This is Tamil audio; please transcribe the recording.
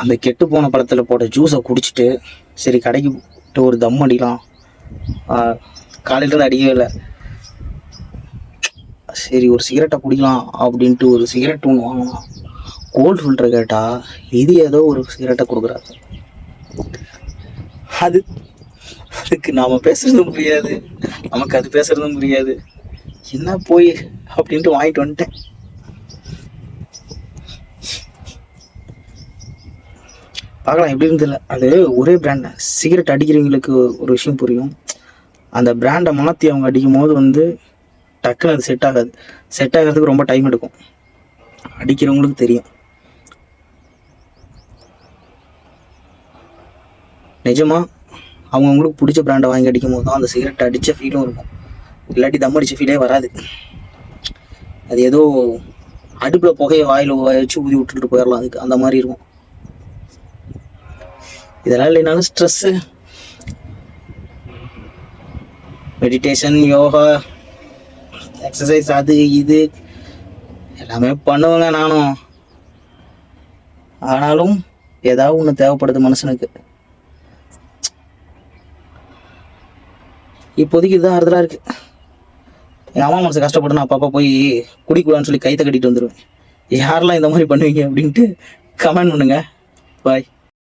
அந்த கெட்டு போன பழத்தில் போட்ட ஜூஸை குடிச்சிட்டு சரி கடைக்கு போட்டு ஒரு தம் அடிக்கலாம். காலையிலேருந்து அடிக்கவே இல்லை. சரி ஒரு சிகரெட்டை குடிக்கலாம் அப்படின்ட்டு ஒரு சிகரெட் ஒன்று வாங்கினா. கோல்டு ஃபில்டரை கேட்டால் இது ஏதோ ஒரு சிகரெட்டை கொடுக்குறாங்க. அதுக்கு நாம் பேசுறதும் புரியாது, நமக்கு அது பேசுறதும் புரியாது. என்ன போய் அப்படின்ட்டு வாங்கிட்டு வந்துட்டேன். பார்க்கலாம் எப்படி இருந்ததில்ல. அது ஒரே பிராண்ட். சிகரெட் அடிக்கிறவங்களுக்கு ஒரு விஷயம் புரியும். அந்த பிராண்டை மாற்றி அவங்க அடிக்கும் போது டக்குன்னு அது செட் ஆகாது. செட் ஆகிறதுக்கு ரொம்ப டைம் எடுக்கும். அடிக்கிறவங்களுக்கு தெரியும். நிஜமாக அவங்கவுங்களுக்கு பிடிச்ச பிராண்டை வாங்கி அடிக்கும் போது தான் அந்த சிகரெட் அடித்த ஃபீலும் இருக்கும். இல்லாட்டி தம் அடித்த ஃபீலே வராது. அது ஏதோ அடுப்பில் புகையை வாயில் வச்சு ஊதி விட்டுட்டு போயிடலாம். அதுக்கு அந்த மாதிரி இருக்கும். இதெல்லாம் இல்லைனாலும் ஸ்ட்ரெஸ்ஸு, மெடிடேஷன், யோகா, எக்ஸசைஸ், அது இது எல்லாமே பண்ணுவேங்க நானும். ஆனாலும் ஏதாவது ஒன்று தேவைப்படுது மனுஷனுக்கு. இப்போதைக்கு இதுதான் ஆறுதலாக இருக்குது. எங்கள் அம்மா மனசு கஷ்டப்பட்டு நான் அப்பப்போ போய் குடிக்கூடாதுன்னு சொல்லி கைத்தை கட்டிட்டு வந்துடுவேன். யாரெல்லாம் இந்த மாதிரி பண்ணுவீங்க அப்படின்ட்டு கமெண்ட் பண்ணுங்கள். பாய்.